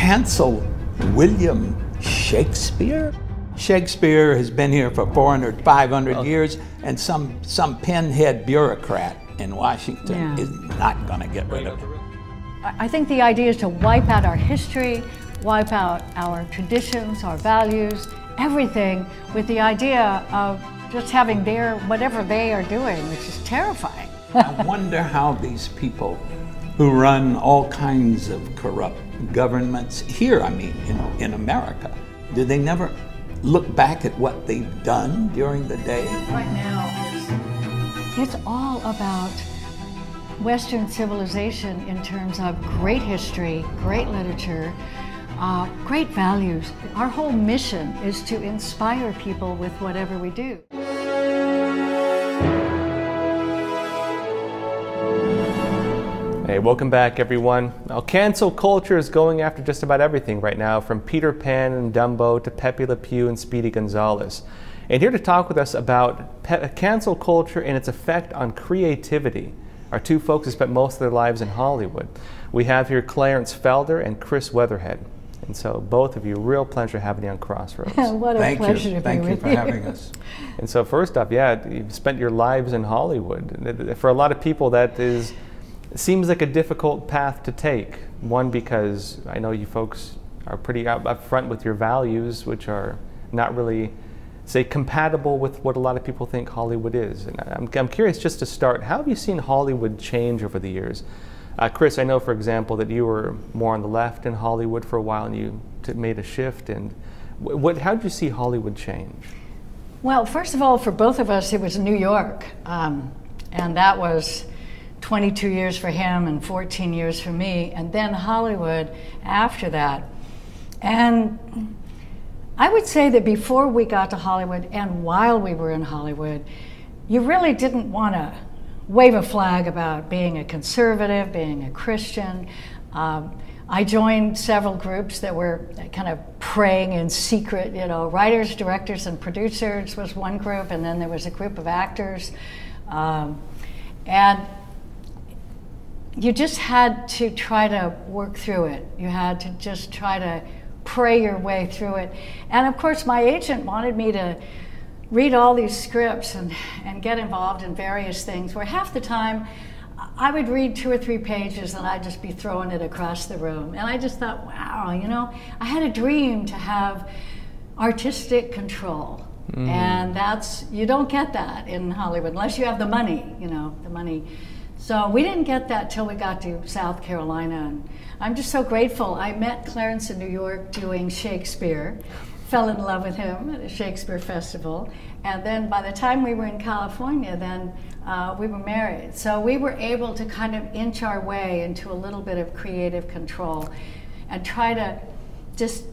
cancel William Shakespeare? Shakespeare has been here for 400, 500 years, and some pinhead bureaucrat in Washington is not going to get rid of it. I think the idea is to wipe out our history, wipe out our traditions, our values, everything, with the idea of just having whatever they are doing, which is terrifying. I wonder how these people who run all kinds of corrupt governments here, I mean, in America, do they never look back at what they've done during the day? Right now, it's all about Western civilization in terms of great history, great literature, great values. Our whole mission is to inspire people with whatever we do. Hey, welcome back everyone. Now, cancel culture is going after just about everything right now, from Peter Pan and Dumbo to Pepe Le Pew and Speedy Gonzales. And here to talk with us about cancel culture and its effect on creativity are two folks who spent most of their lives in Hollywood. We have here Clarence Felder and Chris Weatherhead. And so both of you, real pleasure having you on Crossroads. What a pleasure to be with you. Thank you for having us. And so first off, you've spent your lives in Hollywood. For a lot of people that seems like a difficult path to take. One, because I know you folks are pretty upfront with your values, which are not really, say, compatible with what a lot of people think Hollywood is. And I'm curious, just to start, how have you seen Hollywood change over the years? Chris, I know, for example, that you were more on the left in Hollywood for a while, and you made a shift. And how did you see Hollywood change? Well, first of all, for both of us, it was New York, and that was 22 years for him and 14 years for me, and then Hollywood after that. And I would say that before we got to Hollywood and while we were in Hollywood, you really didn't want to wave a flag about being a conservative, being a Christian. I joined several groups that were kind of praying in secret, writers, directors, and producers was one group, and then there was a group of actors. And you just had to try to work through it. You had to just try to pray your way through it. And of course, my agent wanted me to read all these scripts and get involved in various things, where half the time I would read 2 or 3 pages and I'd just be throwing it across the room. And I just thought, wow, I had a dream to have artistic control. Mm-hmm. And you don't get that in Hollywood unless you have the money, the money. So we didn't get that till we got to South Carolina, and I'm just so grateful. I met Clarence in New York doing Shakespeare, fell in love with him at a Shakespeare festival, and then by the time we were in California, then we were married. So we were able to kind of inch our way into a little bit of creative control and try to just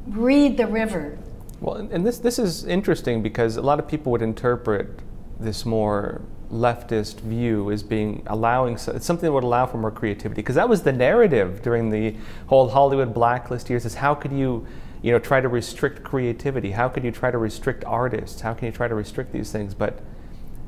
read the river. Well, and this is interesting because a lot of people would interpret this more leftist view as being it's something that would allow for more creativity, because that was the narrative during the whole Hollywood blacklist years, is how could you try to restrict creativity? How could you try to restrict artists? How can you try to restrict these things? But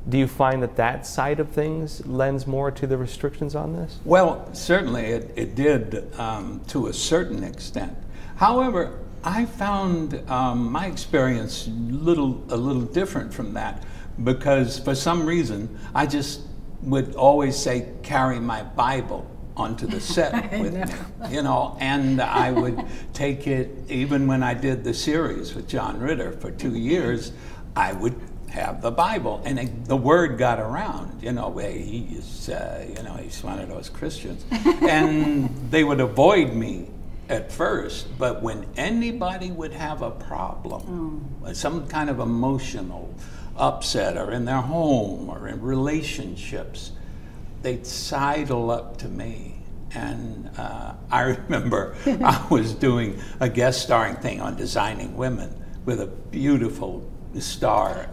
do you find that side of things lends more to the restrictions on this? Well, certainly it did to a certain extent. However, I found my experience a little different from that, because for some reason I just would always say, carry my Bible onto the set with me, and I would take it, even when I did the series with John Ritter for 2 years, I would have the Bible, and the word got around, he's one of those Christians, and they would avoid me at first, but when anybody would have a problem, some kind of emotional upset, or in their home, or in relationships, they'd sidle up to me. And I remember I was doing a guest starring thing on Designing Women with a beautiful star,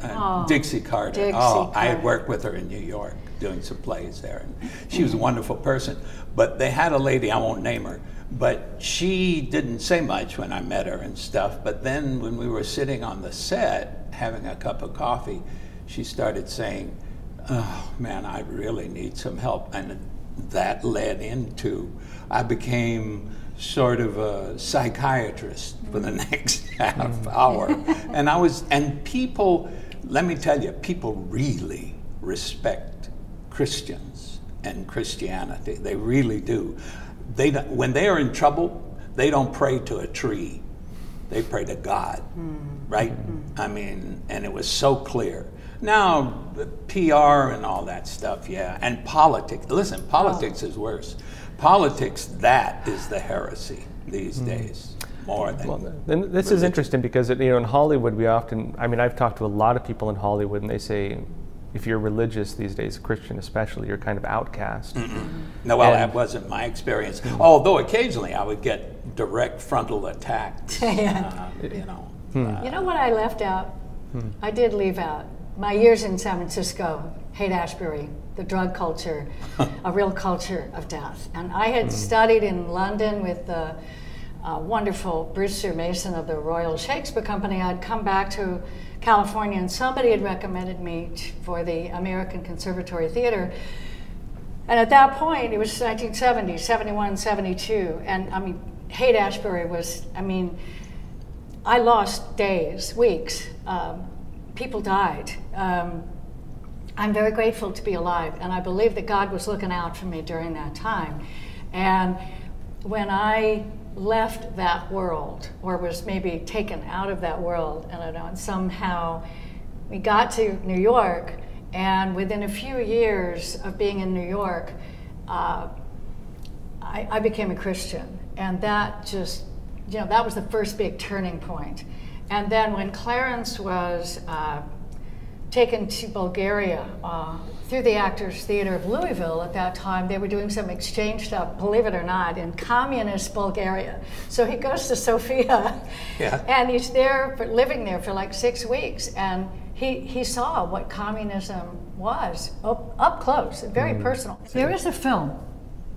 Dixie Carter. I had worked with her in New York doing some plays there, and she was a wonderful person. But they had a lady, I won't name her, but she didn't say much when I met her and stuff. But then when we were sitting on the set having a cup of coffee, she started saying, "Oh man, I really need some help." And that led into, I became sort of a psychiatrist for the next half hour. And people, let me tell you, people really respect Christians and Christianity. They really do. When they are in trouble, they don't pray to a tree. They pray to God, right? I mean, and it was so clear. Now, PR and all that stuff, yeah, and politics. Listen, politics is worse. Politics, that is the heresy these days, more than. Well, and this is interesting because in Hollywood we often, I mean, I've talked to a lot of people in Hollywood, and they say, if you're religious these days, Christian especially, you're kind of outcast. No, well, that wasn't my experience. Although occasionally I would get direct frontal attacks. You know what I left out? I did leave out my years in San Francisco, Haight-Ashbury, the drug culture, a real culture of death. And I had studied in London with the wonderful Brewster Mason of the Royal Shakespeare Company. I'd come back to California, and somebody had recommended me for the American Conservatory Theater. And at that point, it was 1970, 71, 72. And I mean, Haight-Ashbury was, I mean, I lost days, weeks. People died. I'm very grateful to be alive, and I believe that God was looking out for me during that time. And when I left that world, or was maybe taken out of that world, and somehow we got to New York, and within a few years of being in New York, I became a Christian, and that just, that was the first big turning point. And then when Clarence was taken to Bulgaria through the Actors Theater of Louisville at that time, they were doing some exchange stuff, believe it or not, in communist Bulgaria. So he goes to Sofia, and he's there, living there for like 6 weeks, and he saw what communism was up close, very personal. There is a film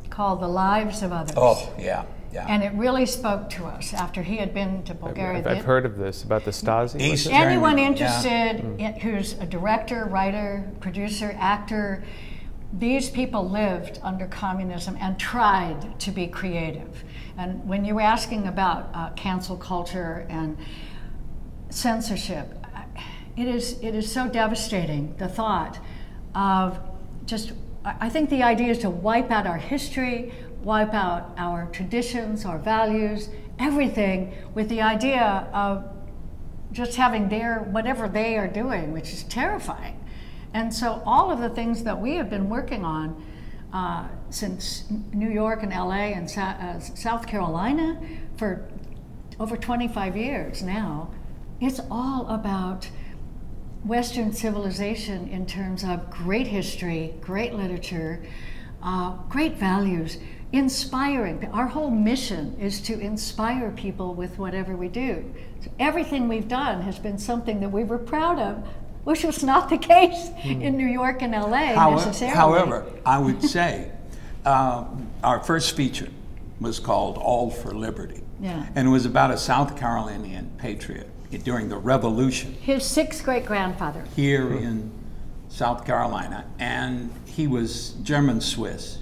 called The Lives of Others. Oh, yeah. Yeah. And it really spoke to us after he had been to Bulgaria. I've heard of this, about the Stasi. Anyone interested, who's a director, writer, producer, actor, these people lived under communism and tried to be creative. And when you were asking about cancel culture and censorship, it is so devastating, the thought of just, I think the idea is to wipe out our history, wipe out our traditions, our values, everything, with the idea of just having whatever they are doing, which is terrifying. And so all of the things that we have been working on since New York and LA and South Carolina for over 25 years now, it's all about Western civilization in terms of great history, great literature, great values, inspiring. Our whole mission is to inspire people with whatever we do. So everything we've done has been something that we were proud of, which was not the case in New York and LA necessarily. However, I would say our first feature was called All for Liberty. Yeah. And it was about a South Carolinian patriot during the Revolution. His 6th great-grandfather. Here in South Carolina. And he was German-Swiss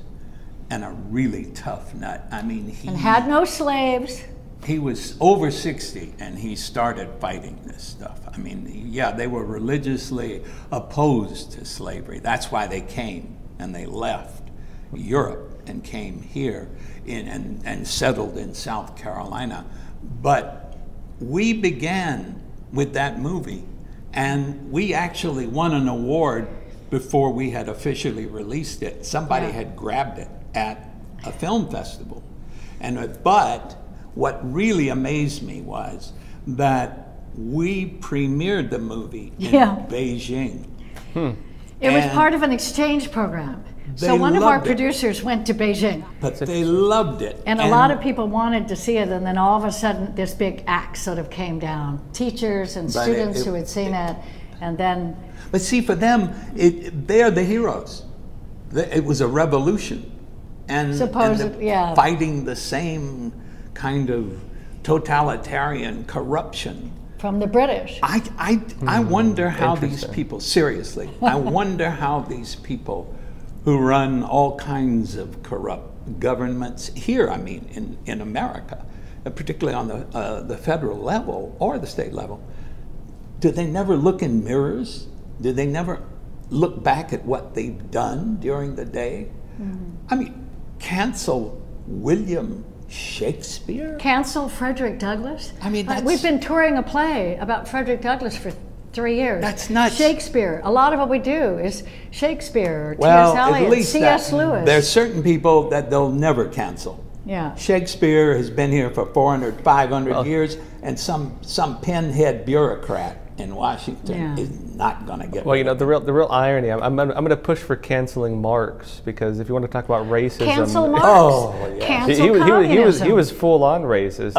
and a really tough nut. I mean, he had no slaves. He was over 60 and he started fighting this stuff. I mean, yeah, they were religiously opposed to slavery. That's why they came and they left Europe and came here and settled in South Carolina. But we began with that movie, and we actually won an award before we had officially released it. Somebody had grabbed it at a film festival. But what really amazed me was that we premiered the movie in Beijing. It was part of an exchange program. So one of our producers went to Beijing. But they loved it. And a lot of people wanted to see it, and then all of a sudden this big axe sort of came down. Teachers and students who had seen it, and then... But see, for them, they're the heroes. It was a revolution. And fighting the same kind of totalitarian corruption. From the British. I wonder how these people, seriously, I wonder how these people who run all kinds of corrupt governments here, I mean, in America, particularly on the federal level or the state level, do they never look in mirrors? Do they never look back at what they've done during the day? I mean, cancel William Shakespeare? Cancel Frederick Douglass? I mean, we've been touring a play about Frederick Douglass for 3 years. That's nuts. Shakespeare. A lot of what we do is Shakespeare, or Well, T.S. at Eliot, least C.S. Lewis. there's certain people that they'll never cancel. Yeah. Shakespeare has been here for 400, 500 years, and some pinhead bureaucrat in Washington is not going to get Well, rid you know, of the real irony, I'm going to push for canceling Marx, because if you want to talk about racism... Cancel Marx. Oh, yeah. Cancel communism. He was full on racist.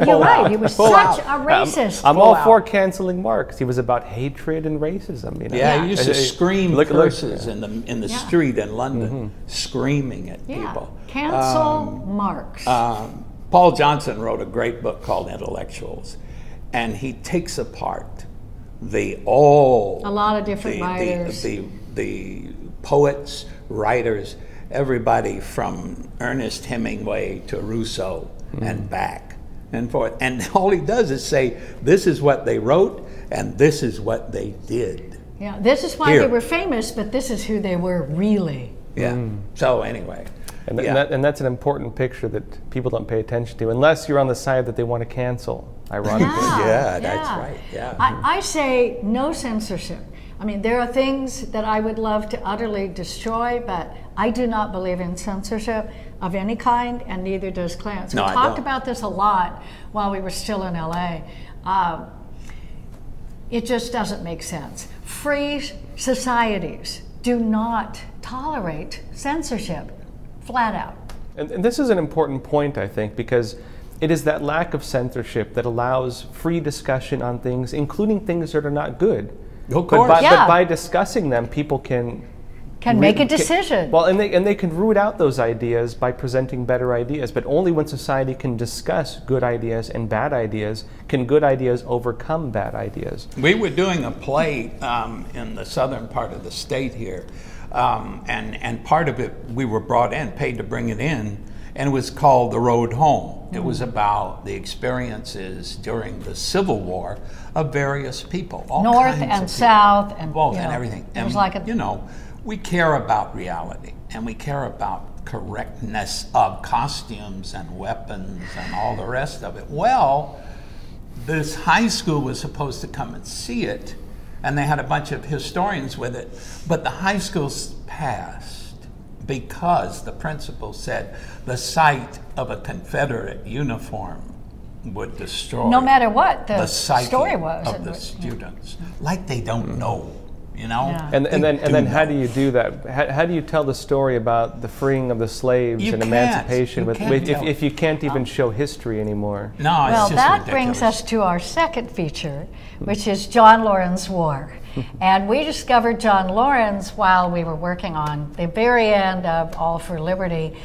You're right. He was such a racist. I'm all for canceling Marx. He was about hatred and racism. You know? Yeah, he used to scream curses yeah. in the street in London, screaming at people. Cancel Marx. Paul Johnson wrote a great book called Intellectuals, and he takes apart a lot of different writers, the poets, writers, everybody from Ernest Hemingway to Rousseau and back and forth. And all he does is say, this is what they wrote and this is what they did. Yeah, this is why they were famous, but this is who they were really. Yeah. So anyway. And that's an important picture that people don't pay attention to, unless you're on the side that they want to cancel, ironically. Yeah, that's right. Yeah. I say no censorship. I mean, there are things that I would love to utterly destroy, but I do not believe in censorship of any kind, and neither does Clarence. No, we talked about this a lot while we were still in LA. It just doesn't make sense. Free societies do not tolerate censorship. Flat out. And this is an important point, I think, because it is that lack of censorship that allows free discussion on things, including things that are not good. Of course. But by discussing them, people can make a decision. Well, and they can root out those ideas by presenting better ideas. But only when society can discuss good ideas and bad ideas can good ideas overcome bad ideas. We were doing a play in the southern part of the state here. And part of it, we were brought in, paid to bring it in, and it was called The Road Home. It was about the experiences during the Civil War of various people, all North kinds and of South and both and everything. It was like we care about reality, and we care about correctness of costumes and weapons and all the rest of it. Well, this high school was supposed to come and see it, and they had a bunch of historians with it, but the high schools passed because the principal said the sight of a Confederate uniform would destroy no matter what the psyche story was of the students. Like they don't know, you know? Yeah. And then how do you do that? How do you tell the story about the freeing of the slaves and emancipation if you can't even show history anymore? No, well, it's just that ridiculous. brings us to our second feature, which is John Laurens War. And we discovered John Laurens while we were working on the very end of All for Liberty.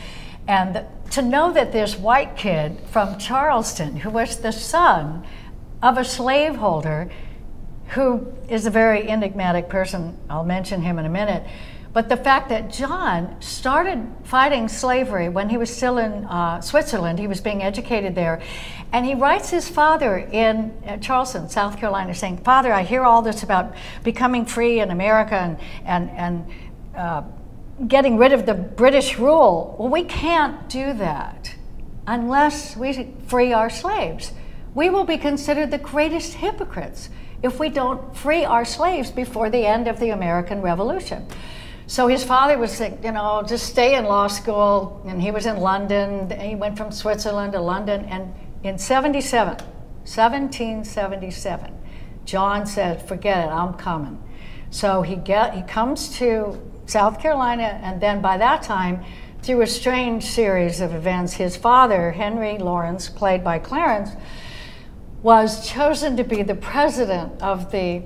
And to know that this white kid from Charleston, who was the son of a slaveholder, who is a very enigmatic person, I'll mention him in a minute, but the fact that John started fighting slavery when he was still in Switzerland, he was being educated there, and he writes his father in Charleston, South Carolina, saying, "Father, I hear all this about becoming free in America and getting rid of the British rule. Well, we can't do that unless we free our slaves. We will be considered the greatest hypocrites if we don't free our slaves before the end of the American Revolution." So his father was saying, just stay in law school, and he was in London. He went from Switzerland to London, and in 1777, John said, "Forget it, I'm coming." So he comes to South Carolina, and then by that time, through a strange series of events, his father, Henry Laurens, played by Clarence, was chosen to be the president of the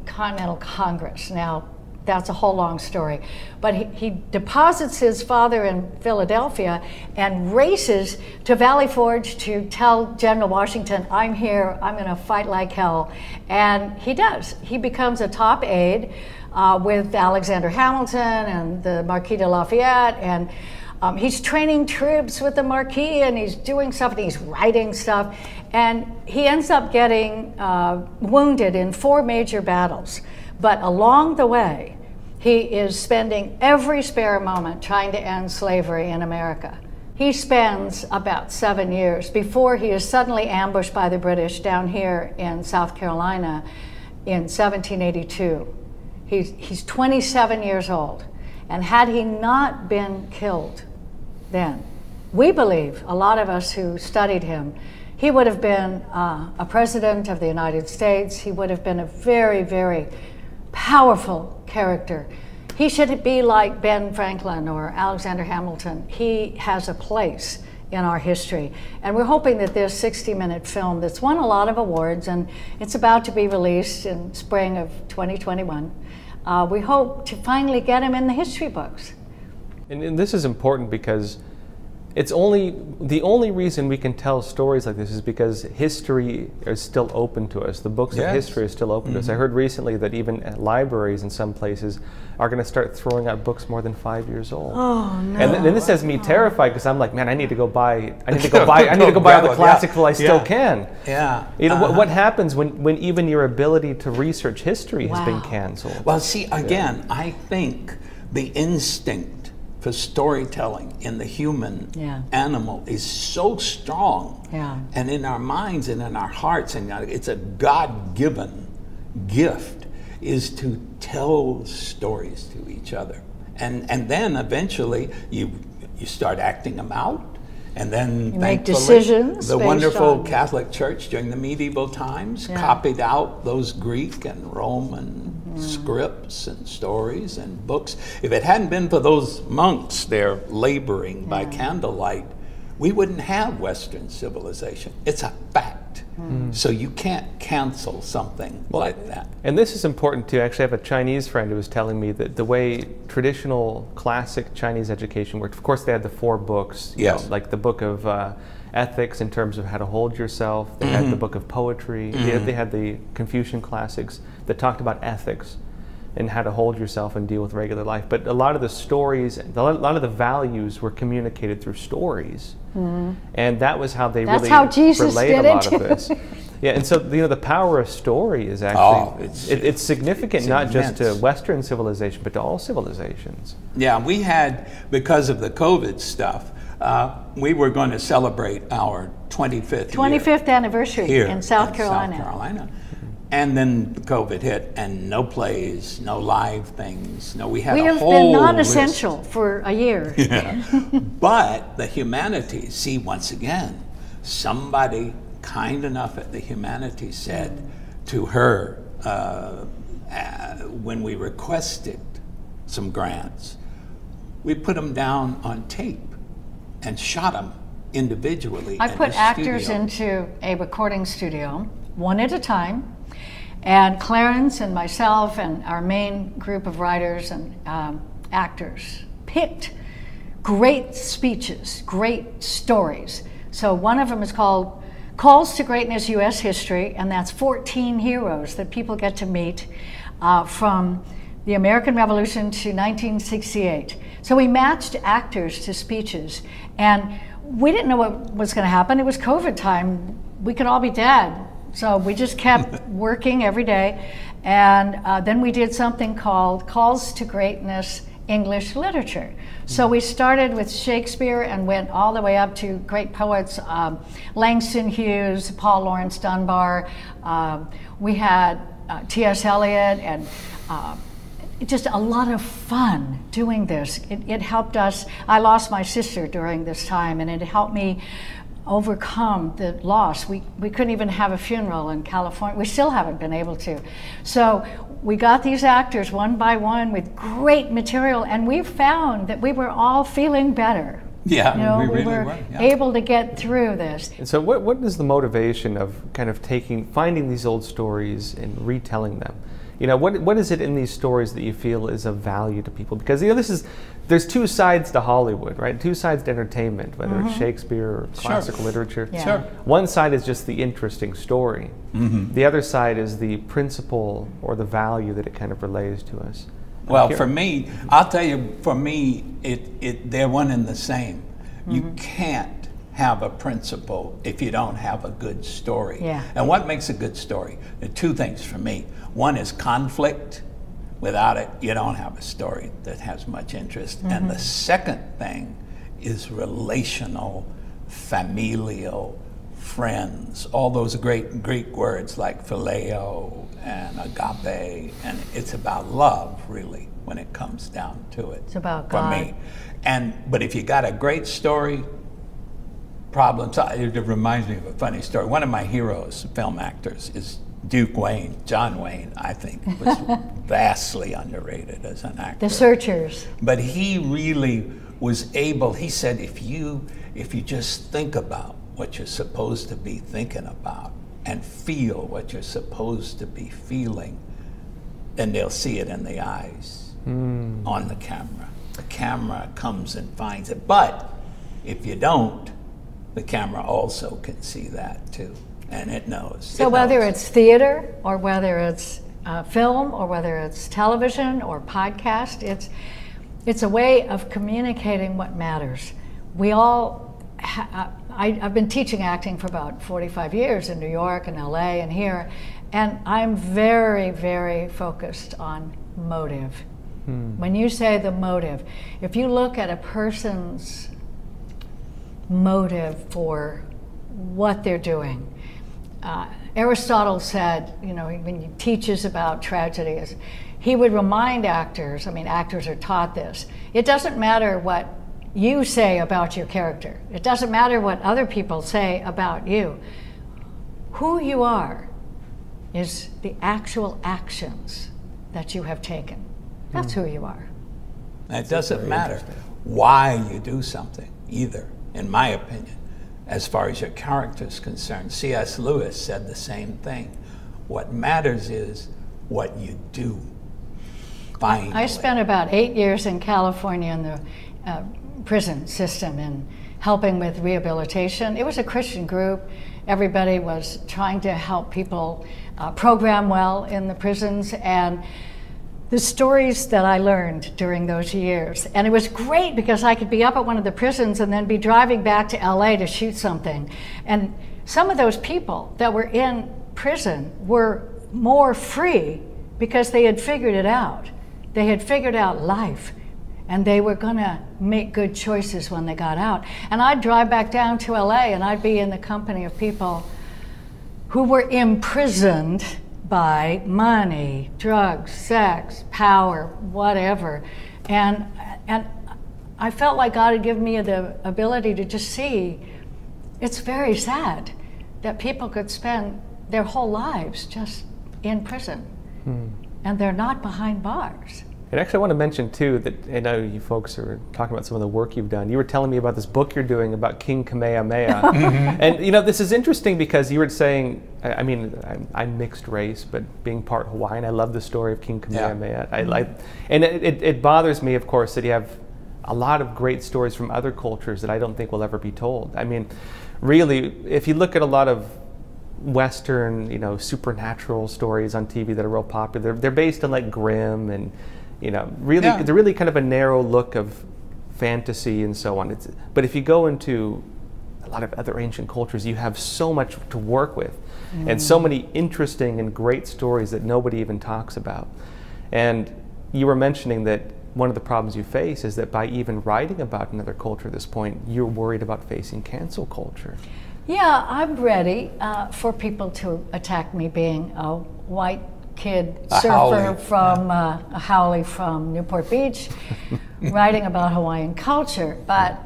Continental Congress. Now, that's a whole long story. But he deposits his father in Philadelphia and races to Valley Forge to tell General Washington, "I'm here, I'm going to fight like hell." And he does. He becomes a top aide with Alexander Hamilton and the Marquis de Lafayette. And He's training troops with the Marquis, and he's doing stuff, and he's writing stuff. And he ends up getting wounded in 4 major battles. But along the way, he is spending every spare moment trying to end slavery in America. He spends about 7 years before he is suddenly ambushed by the British down here in South Carolina in 1782. He's 27 years old. And had he not been killed then, we believe, a lot of us who studied him, he would have been a president of the United States. He would have been a very, very powerful character. He should be like Ben Franklin or Alexander Hamilton. He has a place in our history. And we're hoping that this 60-minute film that's won a lot of awards, and it's about to be released in spring of 2021, we hope to finally get him in the history books. And this is important because it's the only reason we can tell stories like this is because history is still open to us. The books of history are still open to us. I heard recently that even libraries in some places are going to start throwing out books more than 5 years old. Oh no! And then this has me terrified because I'm like, man, I need to go buy all the classics while I still can. Yeah. You know what happens when even your ability to research history has been canceled? Well, see, again, I think the instinct for storytelling in the human animal is so strong, and in our minds and in our hearts, and it's a God-given gift, is to tell stories to each other, and then eventually you start acting them out, and then you make decisions. The wonderful Catholic Church during the medieval times copied out those Greek and Roman scripts and stories and books. If it hadn't been for those monks there laboring by candlelight, we wouldn't have Western civilization. It's a fact. So you can't cancel something like that. And this is important too. Actually, I have a Chinese friend who was telling me that the way traditional classic Chinese education worked, of course they had the 4 books, you know, like the book of ethics in terms of how to hold yourself. They had the book of poetry. They had the Confucian classics that talked about ethics and how to hold yourself and deal with regular life. But a lot of the stories, a lot of the values were communicated through stories. And that was how they really relayed a lot of this. Yeah, and so the power of story is actually it's significant, not just to Western civilization, but to all civilizations. Yeah, we had, because of the COVID stuff, we were going to celebrate our 25th anniversary here in South Carolina. And then COVID hit, and no plays, no live things. No, we had we a have whole been non-essential for a year. But the humanities, see, once again, somebody kind enough at the humanities said to her when we requested some grants, we put them down on tape and shot them individually. I put actors into a recording studio, one at a time. And Clarence and myself and our main group of writers and actors picked great speeches, great stories. So one of them is called Calls to Greatness U.S. History, and that's 14 heroes that people get to meet from the American Revolution to 1968. So we matched actors to speeches, and we didn't know what was going to happen. It was COVID time. We could all be dead. So we just kept working every day, and then we did something called Calls to Greatness English Literature. So we started with Shakespeare and went all the way up to great poets, Langston Hughes, Paul Laurence Dunbar. We had T.S. Eliot, and just a lot of fun doing this. It helped us. I lost my sister during this time, and it helped me overcome the loss. We couldn't even have a funeral in California. We still haven't been able to. So we got these actors one by one with great material, and we found that we were all feeling better. Yeah, you know, we we really were were, able to get through this. And so what is the motivation of kind of finding these old stories and retelling them? You know, what is it in these stories that you feel is of value to people? Because, you know, there's 2 sides to Hollywood, right? 2 sides to entertainment, whether it's Shakespeare or classical literature. Yeah. Sure. One side is just the interesting story. The other side is the principle or the value that it kind of relays to us. Well, for me, I'll tell you, for me, they're one and the same. You can't have a principle if you don't have a good story. Yeah. And what makes a good story? There are two things for me. One is conflict. Without it, you don't have a story that has much interest. And the second thing is relational, familial, friends, all those great Greek words like phileo and agape, and it's about love, really, when it comes down to it. It's about for God. me. But if you got a great story, problems. It reminds me of a funny story. One of my heroes, film actors, is Duke Wayne. John Wayne, I think, was vastly underrated as an actor. The Searchers. But he really was able. He said, if you just think about what you're supposed to be thinking about and feel what you're supposed to be feeling, then they'll see it in the eyes on the camera. The camera comes and finds it. But if you don't, the camera also can see that too, and it knows. So whether it's theater or whether it's film or whether it's television or podcast, it's a way of communicating what matters. We all, I've been teaching acting for about 45 years in New York and LA and here, and I'm very, very focused on motive. When you say the motive, if you look at a person's motive for what they're doing, Aristotle said, when he teaches about tragedies, he would remind actors, actors are taught this, it doesn't matter what you say about your character. It doesn't matter what other people say about you. Who you are is the actual actions that you have taken. That's who you are. It doesn't matter why you do something either, in my opinion, as far as your character is concerned. C.S. Lewis said the same thing. What matters is what you do. Finally. I spent about 8 years in California in the prison system and helping with rehabilitation. It was a Christian group. Everybody was trying to help people program well in the prisons, and the stories that I learned during those years. And it was great because I could be up at one of the prisons and then be driving back to LA to shoot something. And some of those people that were in prison were more free because they had figured it out. They had figured out life, and they were gonna make good choices when they got out. And I'd drive back down to LA and I'd be in the company of people who were imprisoned by money, drugs, sex, power, whatever. And I felt like God had given me the ability to just see, it's very sad that people could spend their whole lives just in prison. And they're not behind bars. And actually I want to mention too that I know you folks are talking about some of the work you've done. You were telling me about this book you're doing about King Kamehameha. And this is interesting because you were saying, I'm mixed race, but being part Hawaiian, I love the story of King Kamehameha. And it bothers me, of course, that you have a lot of great stories from other cultures that I don't think will ever be told. Really, if you look at a lot of Western, supernatural stories on TV that are real popular, they're based on like Grimm and they're really kind of a narrow look of fantasy and so on. But if you go into a lot of other ancient cultures, you have so much to work with and so many interesting and great stories that nobody even talks about. And you were mentioning that one of the problems you face is that by even writing about another culture at this point, you're worried about facing cancel culture. Yeah, I'm ready for people to attack me being a white kid surfer from a haole from Newport Beach, writing about Hawaiian culture. But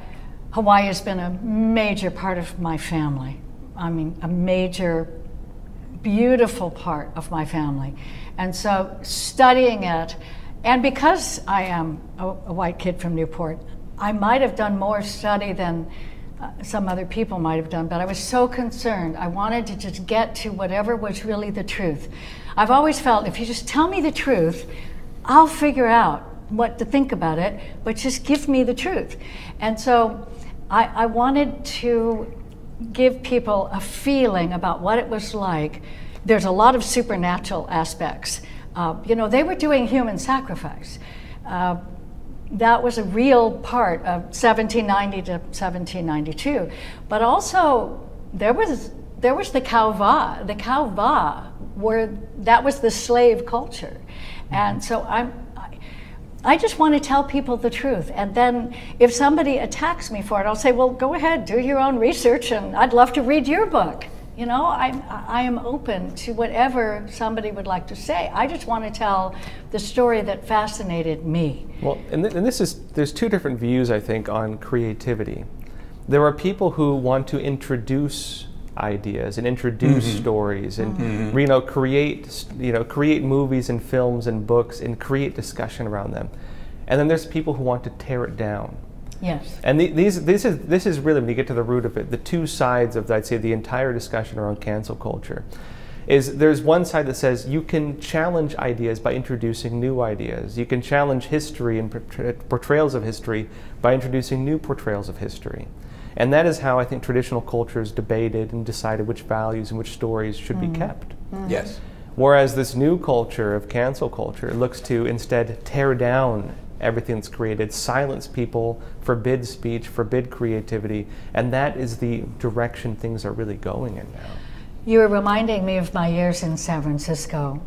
Hawaii has been a major part of my family. A major, beautiful part of my family. And so studying it, and because I am a white kid from Newport, I might have done more study than some other people might have done, but I was so concerned. I wanted to just get to whatever was really the truth. I've always felt if you just tell me the truth, I'll figure out what to think about it, but just give me the truth. And so I wanted to give people a feeling about what it was like. There's a lot of supernatural aspects, You know, they were doing human sacrifice. That was a real part of 1790 to 1792. But also, there was the Kauva. The Kauva, that was the slave culture. And so I just want to tell people the truth. And then if somebody attacks me for it, I'll say, well, go ahead, do your own research, and I'd love to read your book. You know, I am open to whatever somebody would like to say. I just want to tell the story that fascinated me. Well, and there's two different views, I think, on creativity. There are people who want to introduce ideas and introduce stories and create movies and films and books and create discussion around them. And then there's people who want to tear it down. Yes. And this is really, when you get to the root of it, the two sides of, I'd say, the entire discussion around cancel culture. Is there's one side that says you can challenge ideas by introducing new ideas. You can challenge history and portrayals of history by introducing new portrayals of history. And that is how I think traditional cultures debated and decided which values and which stories should be kept. Yes. Whereas this new culture of cancel culture looks to instead tear down everything that's created, silence people, forbid speech, forbid creativity, and that is the direction things are really going in now. You are reminding me of my years in San Francisco.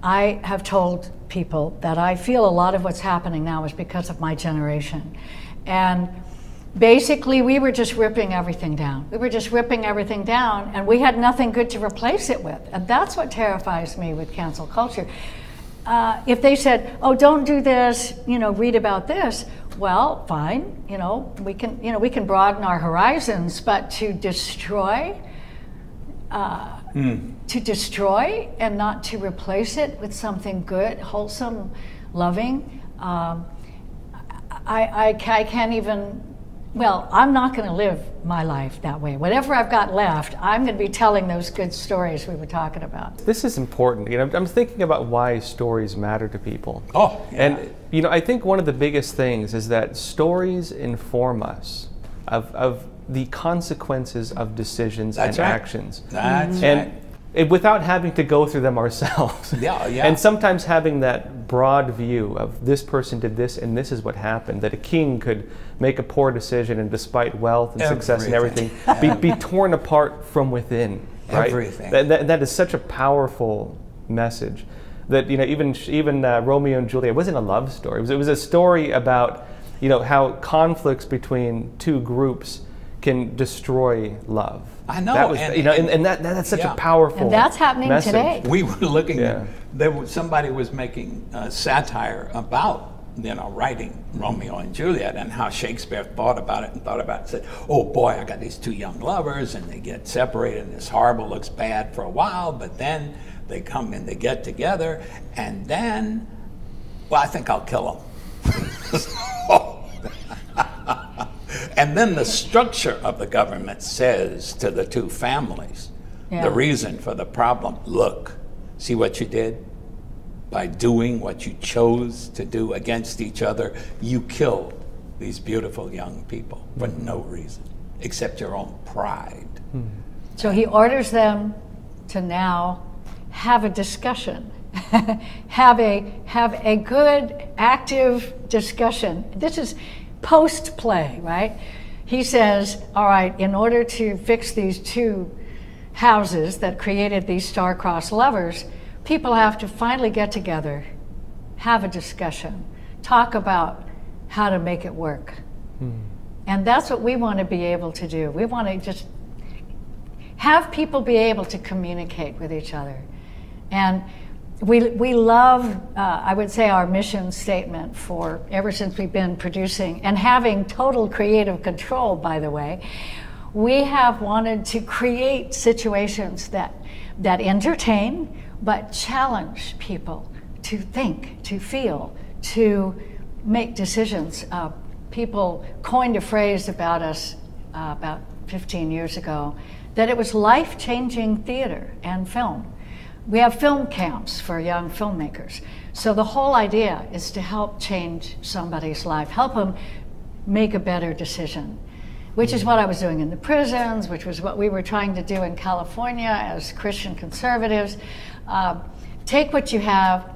I have told people that I feel a lot of what's happening now is because of my generation. And basically, we were just ripping everything down. We were just ripping everything down, and we had nothing good to replace it with. And that's what terrifies me with cancel culture. If they said, "Oh, don't do this," read about this. Well, fine. We can broaden our horizons, but to destroy and not to replace it with something good, wholesome, loving. I can't even. Well, I'm not going to live my life that way. Whatever I've got left, I'm going to be telling those good stories we were talking about. This is important. I'm thinking about why stories matter to people. Oh, yeah. And I think one of the biggest things is that stories inform us of the consequences of decisions and actions. That's right. And without having to go through them ourselves. Yeah. And sometimes having that broad view of this person did this and this is what happened, that a king could make a poor decision and despite wealth and success and everything, be torn apart from within. Right? Everything. That is such a powerful message that even Romeo and Juliet wasn't a love story. It was a story about how conflicts between two groups can destroy love. I know. That was, that's such a powerful and that's happening message. today. We were looking at, somebody was making satire about, writing Romeo and Juliet and how Shakespeare thought about it and said, oh boy, I got these two young lovers and they get separated and it's horrible, looks bad for a while, but then they come and they get together and then, well, I think I'll kill them. And then the structure of the government says to the two families, the reason for the problem, look, see what you did? By doing what you chose to do against each other, you killed these beautiful young people for no reason, except your own pride. So he orders them to now have a discussion, have a good, active discussion. This is post-play, right? He says, all right, in order to fix these two houses that created these star-crossed lovers, people have to finally get together, have a discussion, talk about how to make it work. And that's what we want to be able to do. We want to just have people be able to communicate with each other. And we love, I would say, our mission statement for ever since we've been producing and having total creative control, by the way. We have wanted to create situations that entertain, but challenge people to think, to feel, to make decisions. People coined a phrase about us about 15 years ago, that it was life-changing theater and film. We have film camps for young filmmakers. So the whole idea is to help change somebody's life, help them make a better decision, which is what I was doing in the prisons, which was what we were trying to do in California as Christian conservatives. take what you have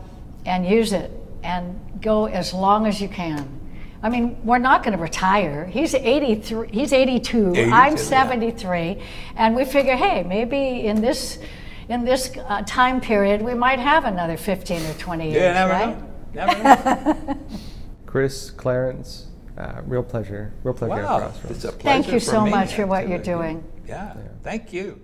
and use it and go as long as you can. I mean, we're not going to retire. He's 83, he's 82, I'm 73, yeah. And we figure, hey, maybe in this time period, we might have another 15 or 20 years, yeah, never right? know. Never know. Chris, Clarence, real pleasure. Real pleasure. Wow, it's a pleasure. Thank you so me, much for what actually. you're doing. Yeah, thank you.